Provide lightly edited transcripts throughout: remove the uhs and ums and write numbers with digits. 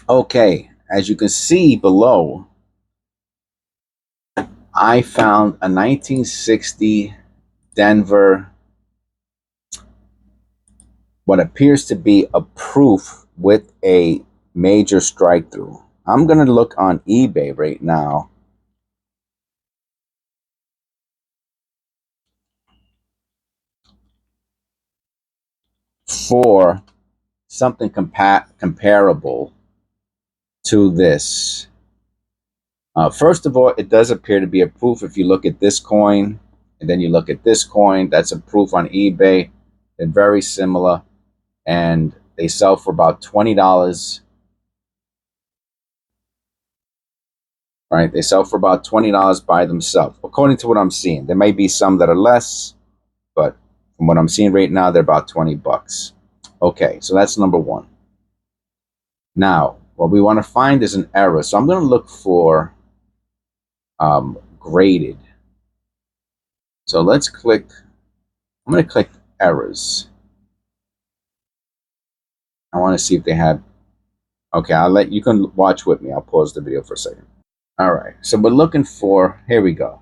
Okay, as you can see below, I found a 1960 Denver, what appears to be a proof with a major strike through. I'm going to look on eBay right now for something comparable to this. First of all, it does appear to be a proof. If you look at this coin and then you look at this coin, that's a proof on eBay. They're very similar and they sell for about $20. Right? They sell for about $20 by themselves, according to what I'm seeing. There may be some that are less, but from what I'm seeing right now, they're about 20 bucks. Okay, so that's number one. Now, what we want to find is an error. So I'm going to look for graded. So let's click, I'm going to click errors. I want to see if they have, okay, you can watch with me. I'll pause the video for a second. All right, so we're looking for, here we go,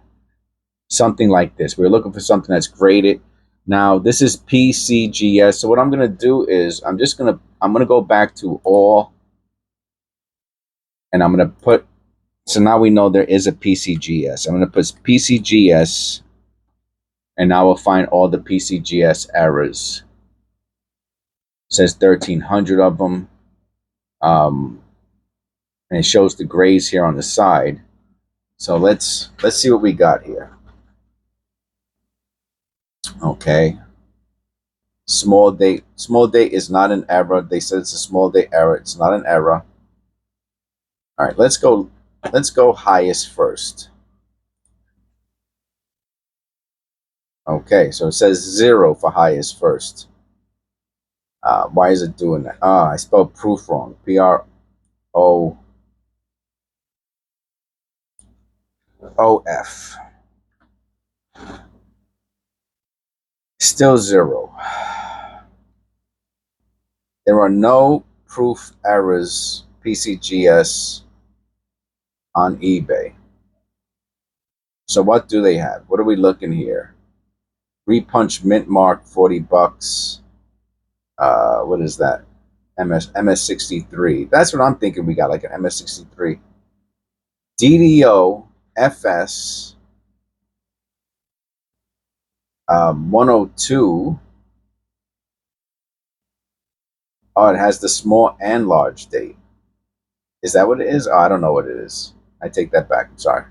something like this. We're looking for something that's graded. Now, this is PCGS. So what I'm going to do is I'm going to go back to all, and I'm going to put, so now we know there is a PCGS. I'm going to put PCGS, and now we'll find all the PCGS errors. It says 1,300 of them. And it shows the grays here on the side. So let's see what we got here. Okay. Small date. Small date is not an error. They said it's a small date error. It's not an error. All right, let's go highest first. Okay, so it says 0 for highest first. Why is it doing that? I spelled proof wrong. PROOF. Still 0. There are no proof errors, PCGS, on eBay. So what do they have? What are we looking here? Repunch mint mark, 40 bucks. What is that? MS63. That's what I'm thinking we got, like an MS63. DDO FS 102. Oh, it has the small and large date. Is that what it is? Oh, I don't know what it is. I take that back. I'm sorry.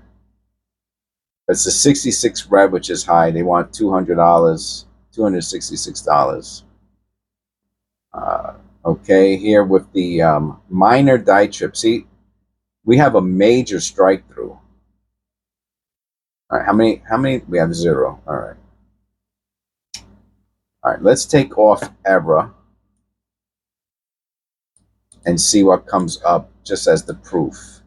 It's the 66 red, which is high. They want $200, $266. Okay, here with the minor die trip. See, we have a major strike through. All right, how many? How many? We have 0. All right. All right, let's take off error and see what comes up just as the proof.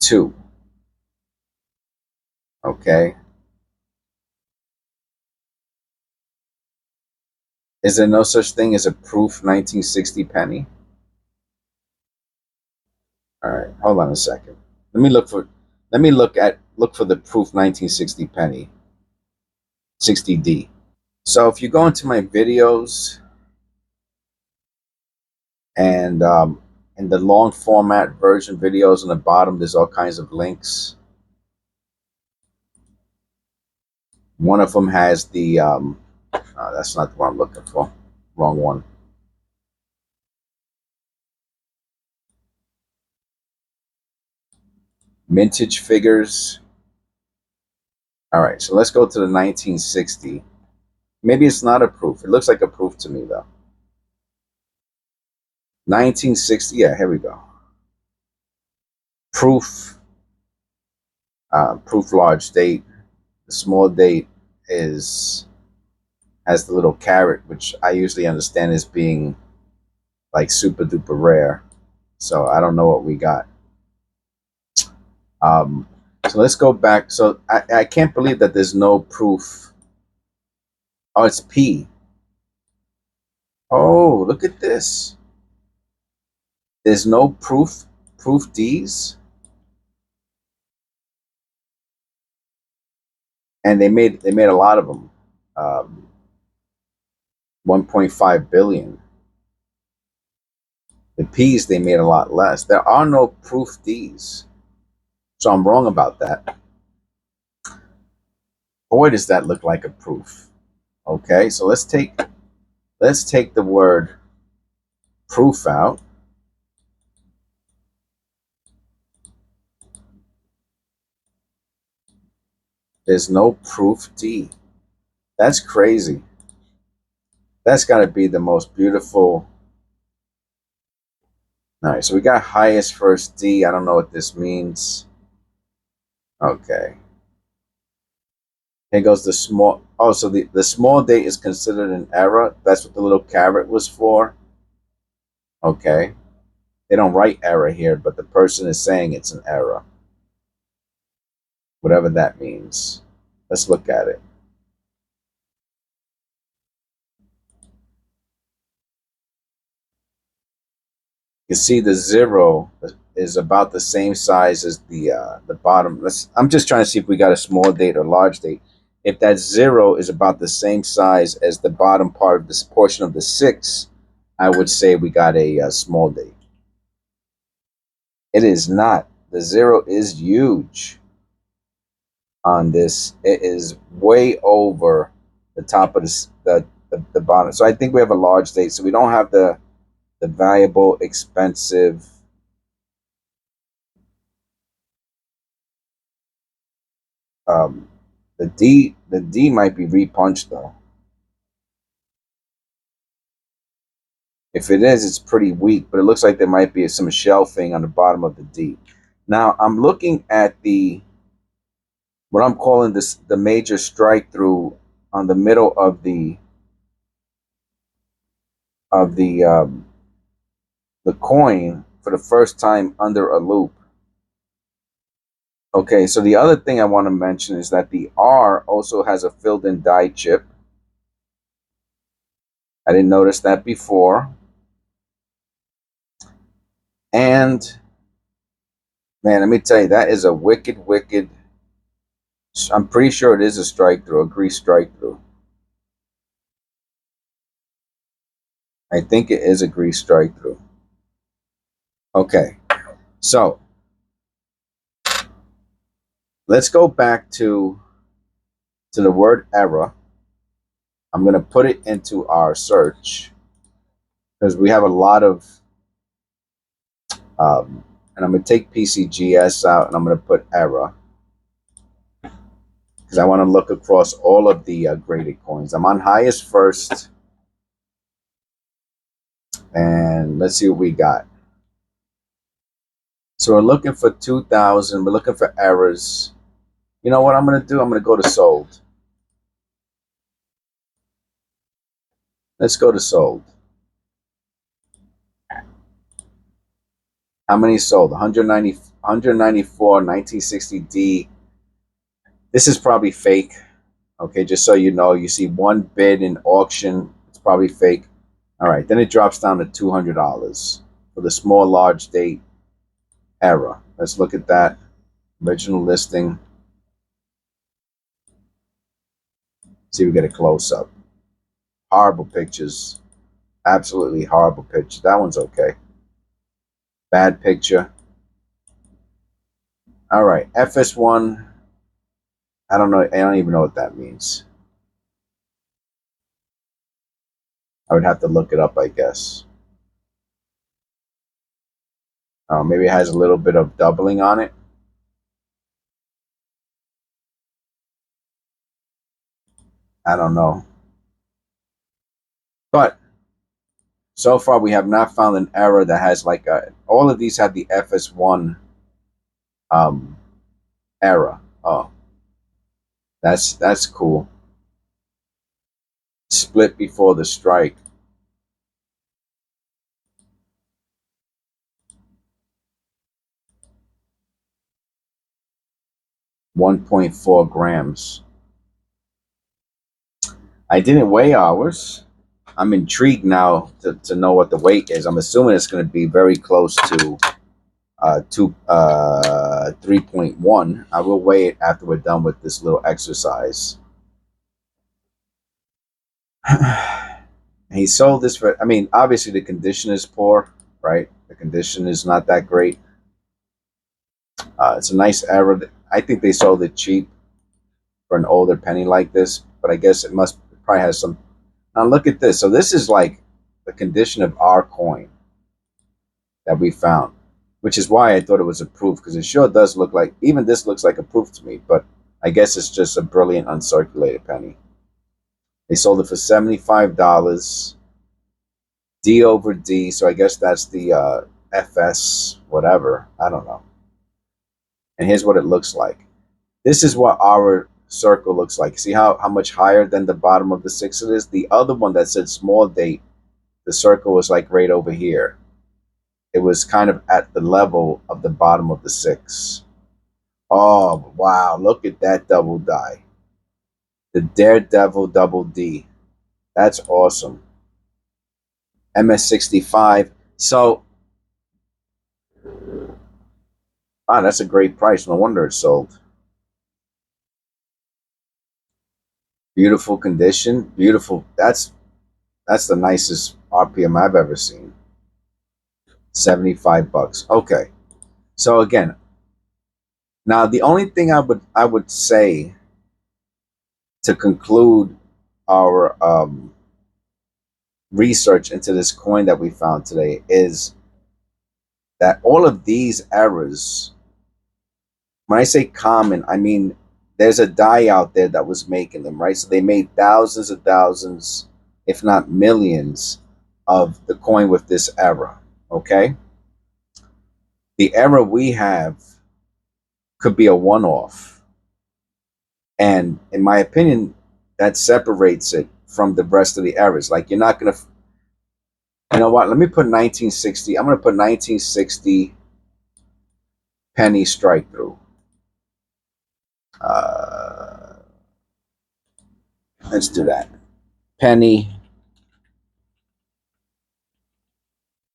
2. Okay. Is there no such thing as a proof 1960 penny? All right, hold on a second. Look for the proof 1960 penny, 60D. So if you go into my videos and in the long format version videos on the bottom, there's all kinds of links. One of them has the that's not the one I'm looking for. Wrong one. Mintage figures. All right, so let's go to the 1960. Maybe it's not a proof. It looks like a proof to me though. 1960. Yeah, here we go. Proof. Proof large date. The small date is has the little caret, which I usually understand as being like super duper rare. So I don't know what we got. Um, so let's go back. So I can't believe that there's no proof. Oh, it's P. Oh, look at this. There's no proof Ds, and they made a lot of them. 1.5 billion. The P's they made a lot less. There are no proof Ds, so I'm wrong about that. Boy, does that look like a proof. Okay, so let's take the word proof out. There's no proof D. That's crazy. That's got to be the most beautiful. All right, so we got highest first D. I don't know what this means. Okay. Here goes the small. Oh, so the small date is considered an error. That's what the little caret was for. Okay. They don't write error here, but the person is saying it's an error. Whatever that means. Let's look at it. You see the 0 is about the same size as the bottom. I'm just trying to see if we got a small date or large date. If that 0 is about the same size as the bottom part of this portion of the 6, I would say we got a small date. It is not. The 0 is huge on this. It is way over the top of the bottom. So I think we have a large date. So we don't have the valuable, expensive. Um, the D might be repunched though. If it is, it's pretty weak, but it looks like there might be some shelving on the bottom of the D. Now I'm looking at what I'm calling the major strike through on the middle of of the um, the coin for the first time under a loop. Okay, so the other thing I want to mention is that the R also has a filled-in die chip. I didn't notice that before. And man, let me tell you, that is a wicked, wicked. I'm pretty sure it is a strike through, a grease strike through. I think it is a grease strike through. Okay, so let's go back to the word error. I'm going to put it into our search because we have a lot of, and I'm going to take PCGS out and I'm going to put error because I want to look across all of the graded coins. I'm on highest first, and let's see what we got. So we're looking for 2,000. We're looking for errors. You know what I'm going to do? I'm going to go to sold. Let's go to sold. How many sold? 190, 194, 1960D. This is probably fake. Okay, just so you know, you see one bid in auction. It's probably fake. All right, then it drops down to $200 for the small large date error. Let's look at that. Original listing. See if we get a close up. Horrible pictures. Absolutely horrible picture. That one's okay. Bad picture. All right, FS1. I don't know. I don't even know what that means. I would have to look it up, I guess. Maybe it has a little bit of doubling on it. I don't know. But so far, we have not found an error that has like all of these have the FS1 um, error. Oh, that's cool. Split before the strike. $1.4 grams. I didn't weigh ours. I'm intrigued now to know what the weight is. I'm assuming it's going to be very close to 3.1. I will weigh it after we're done with this little exercise. He sold this for, I mean, obviously the condition is poor, right? The condition is not that great. It's a nice error. I think they sold it cheap for an older penny like this, but I guess it probably has some. Now look at this. So this is like the condition of our coin that we found, which is why I thought it was a proof, because it sure does look like, even this looks like a proof to me, but I guess it's just a brilliant uncirculated penny. They sold it for $75. D over D, so I guess that's the FS, whatever. I don't know. And here's what it looks like. This is what our circle looks like. See how much higher than the bottom of the 6 it is? The other one that said small date, the circle was like right over here. It was kind of at the level of the bottom of the 6. Oh, wow. Look at that double die. The Daredevil double D. That's awesome. MS65. So, wow, that's a great price. No wonder it sold. Beautiful condition. Beautiful. That's the nicest RPM I've ever seen. $75. Okay. So again, now the only thing I would say to conclude our research into this coin that we found today is that all of these errors, when I say common, I mean there's a die out there that was making them, right? So they made thousands of thousands, if not millions, of the coin with this error. Okay. The error we have could be a one-off. And in my opinion, that separates it from the rest of the errors. Like you're not going to, you know what? Let me put 1960. I'm going to put 1960 penny strike through. Let's do that. Penny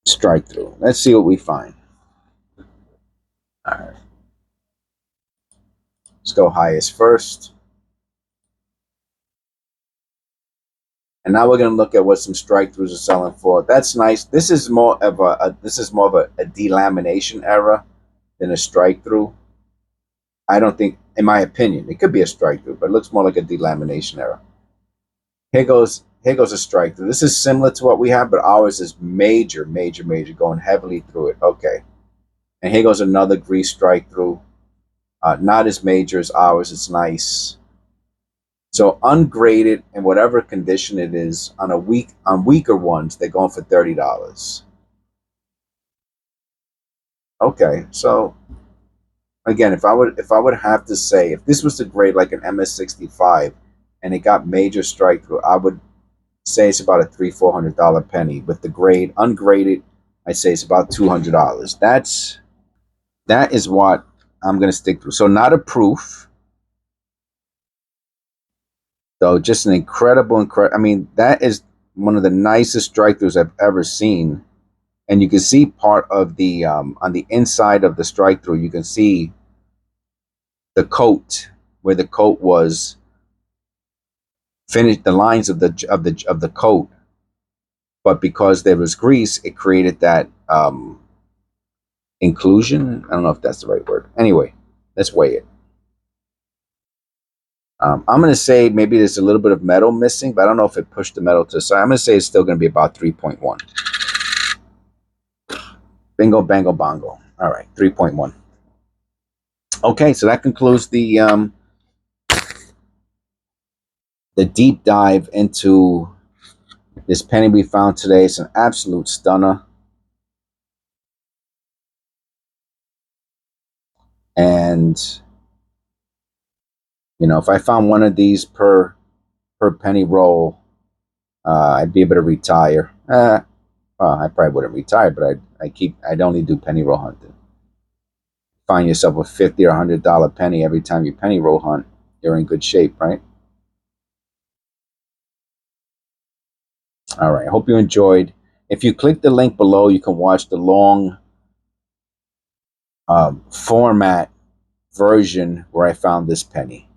strike through. Let's see what we find. All right. Let's go highest first. And now we're going to look at what some strike throughs are selling for. That's nice. This is more of a delamination error than a strike through. I don't think, in my opinion, it could be a strike through, but it looks more like a delamination error. Here goes a strike through. This is similar to what we have, but ours is major, major, major, going heavily through it. Okay. And here goes another grease strike through. Not as major as ours. It's nice. So ungraded in whatever condition it is, on weaker ones, they're going for $30. Okay, so again, if I would have to say, if this was to grade like an MS65 and it got major strike through, I would say it's about a $300-400 penny. With the grade ungraded, I'd say it's about $200. That is what I'm gonna stick through. So not a proof. So just an incredible. I mean, that is one of the nicest strike throughs I've ever seen. And you can see part of the on the inside of the strike through. You can see the coat, where the coat was finished. The lines of the coat, but because there was grease, it created that inclusion. I don't know if that's the right word. Anyway, let's weigh it. I'm going to say maybe there's a little bit of metal missing, but I don't know if it pushed the metal to the side. I'm going to say it's still going to be about 3.1. Bingo, bango, bongo. All right, 3.1. Okay, so that concludes the deep dive into this penny we found today. It's an absolute stunner. And, you know, if I found one of these per penny roll, I'd be able to retire. Well, I probably wouldn't retire, but I'd only do penny roll hunting. Find yourself a $50 or $100 penny every time you penny roll hunt, you're in good shape, right? All right. I hope you enjoyed. If you click the link below, you can watch the long format version where I found this penny.